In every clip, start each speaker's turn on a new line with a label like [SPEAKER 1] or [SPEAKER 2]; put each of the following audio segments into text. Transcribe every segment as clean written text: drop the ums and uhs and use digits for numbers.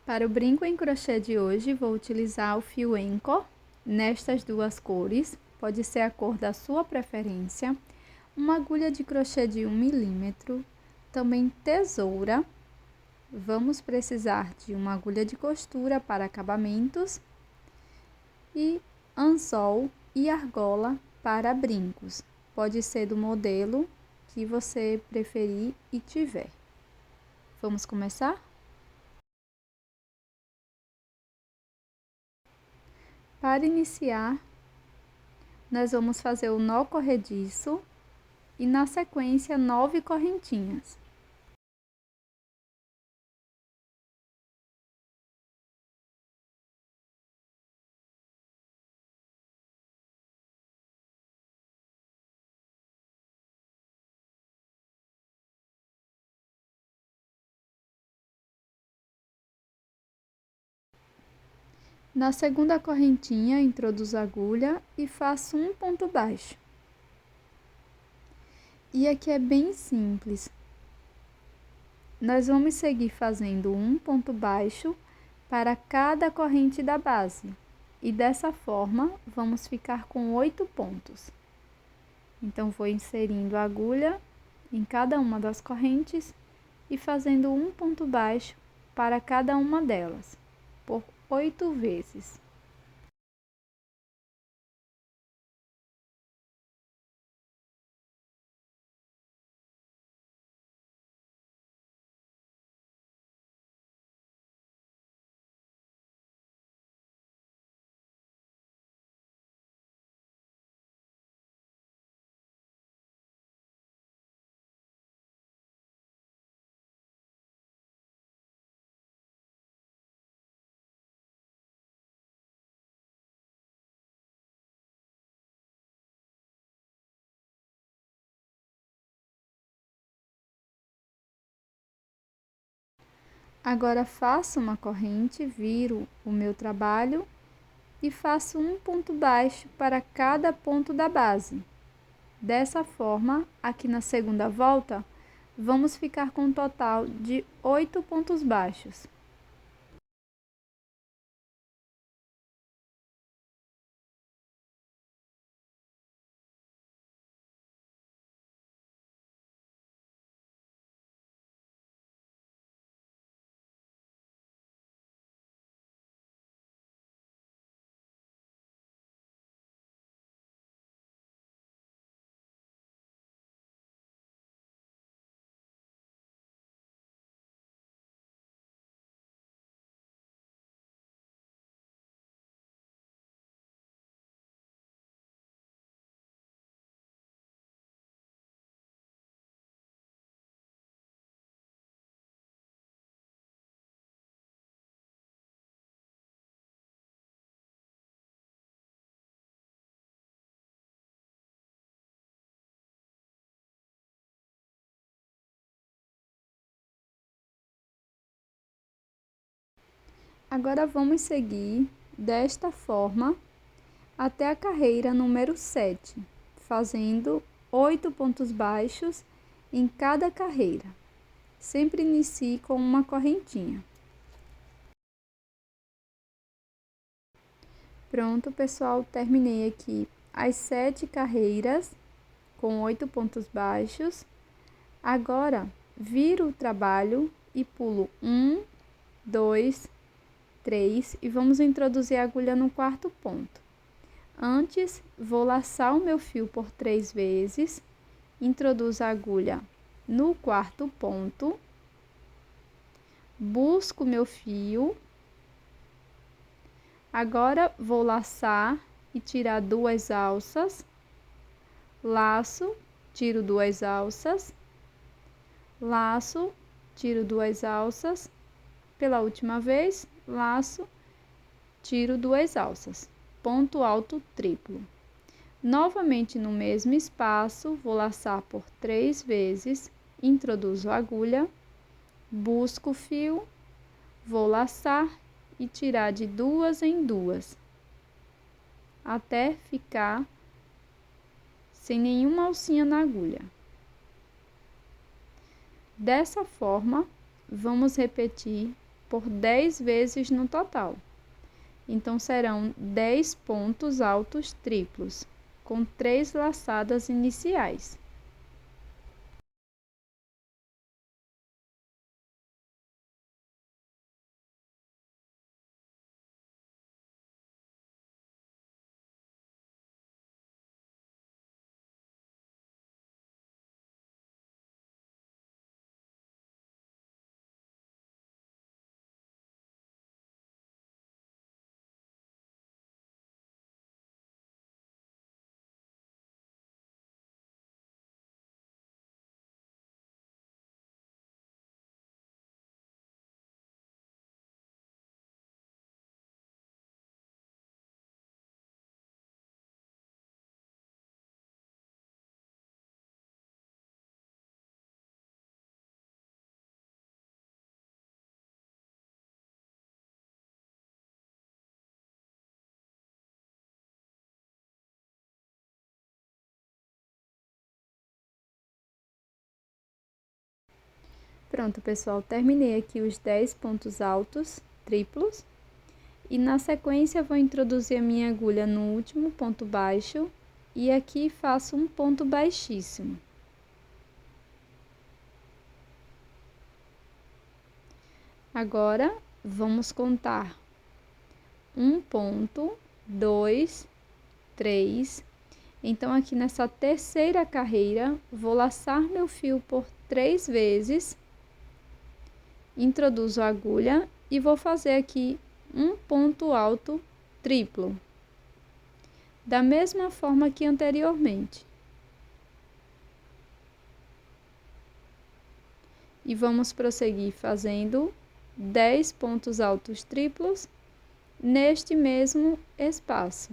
[SPEAKER 1] Para o brinco em crochê de hoje, vou utilizar o fio Encore, nestas duas cores, pode ser a cor da sua preferência, uma agulha de crochê de 1 milímetro, também tesoura, vamos precisar de uma agulha de costura para acabamentos e anzol e argola para brincos, pode ser do modelo que você preferir e tiver. Vamos começar? Para iniciar, nós vamos fazer o nó corrediço e na sequência 9 correntinhas. Na segunda correntinha, introduzo a agulha e faço um ponto baixo. E aqui é bem simples. Nós vamos seguir fazendo um ponto baixo para cada corrente da base. E dessa forma, vamos ficar com 8 pontos. Então, vou inserindo a agulha em cada uma das correntes e fazendo um ponto baixo para cada uma delas, por 8 vezes. Agora faço uma corrente, viro o meu trabalho e faço um ponto baixo para cada ponto da base. Dessa forma, aqui na segunda volta, vamos ficar com um total de 8 pontos baixos. Agora vamos seguir desta forma até a carreira número 7, fazendo 8 pontos baixos em cada carreira. Sempre inicie com uma correntinha. Pronto, pessoal, terminei aqui as 7 carreiras com 8 pontos baixos. Agora, viro o trabalho e pulo 1, 2, 3 e vamos introduzir a agulha no quarto ponto. Antes, vou laçar o meu fio por 3 vezes, introduzo a agulha no quarto ponto, busco meu fio. Agora, vou laçar e tirar 2 alças, laço, tiro 2 alças, laço, tiro 2 alças, pela última vez, laço, tiro 2 alças, ponto alto triplo. Novamente no mesmo espaço, vou laçar por 3 vezes, introduzo a agulha, busco o fio, vou laçar e tirar de 2 em 2, até ficar sem nenhuma alcinha na agulha. Dessa forma, vamos repetir por 10 vezes no total. Então, serão 10 pontos altos triplos, com 3 laçadas iniciais. Pronto, pessoal, terminei aqui os 10 pontos altos triplos. E na sequência, vou introduzir a minha agulha no último ponto baixo e aqui faço um ponto baixíssimo. Agora, vamos contar 1 ponto, 2, 3. Então, aqui nessa terceira carreira, vou laçar meu fio por 3 vezes, introduzo a agulha e vou fazer aqui um ponto alto triplo, da mesma forma que anteriormente. E vamos prosseguir fazendo 10 pontos altos triplos neste mesmo espaço.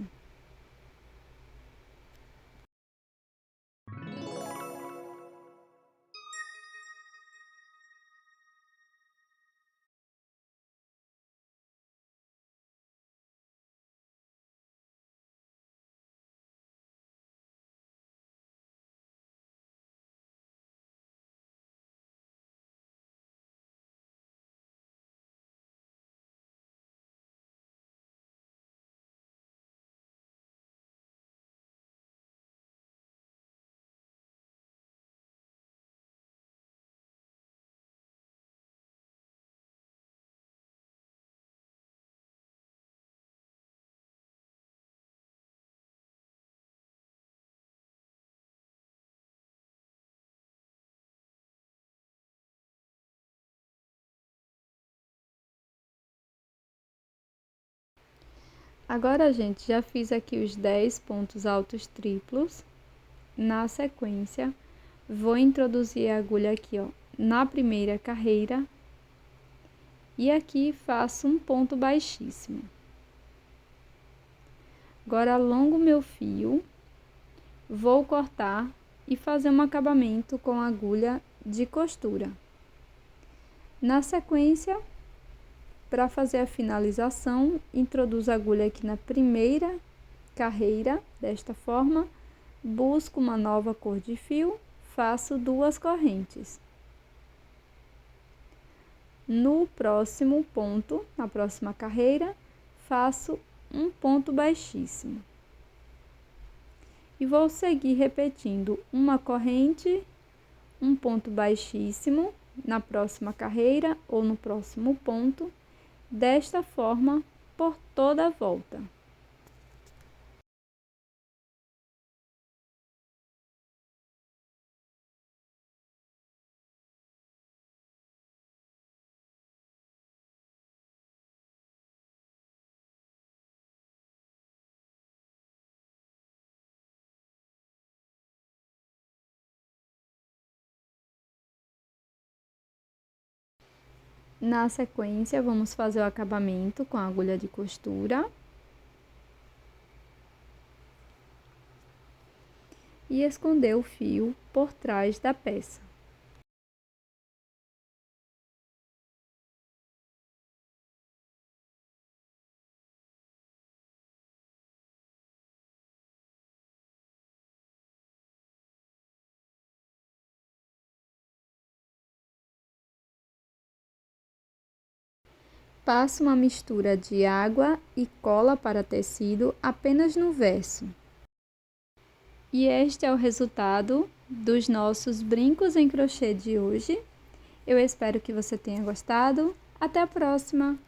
[SPEAKER 1] Agora, gente, já fiz aqui os 10 pontos altos triplos. Na sequência, vou introduzir a agulha aqui, ó, na primeira carreira. E aqui faço um ponto baixíssimo. Agora, alongo meu fio, vou cortar e fazer um acabamento com agulha de costura. Na sequência, para fazer a finalização, introduzo a agulha aqui na primeira carreira, desta forma, busco uma nova cor de fio, faço 2 correntes. No próximo ponto, na próxima carreira, faço um ponto baixíssimo. E vou seguir repetindo uma corrente, um ponto baixíssimo na próxima carreira ou no próximo ponto, desta forma por toda a volta. Na sequência, vamos fazer o acabamento com a agulha de costura. E esconder o fio por trás da peça. Faça uma mistura de água e cola para tecido apenas no verso. E este é o resultado dos nossos brincos em crochê de hoje. Eu espero que você tenha gostado. Até a próxima!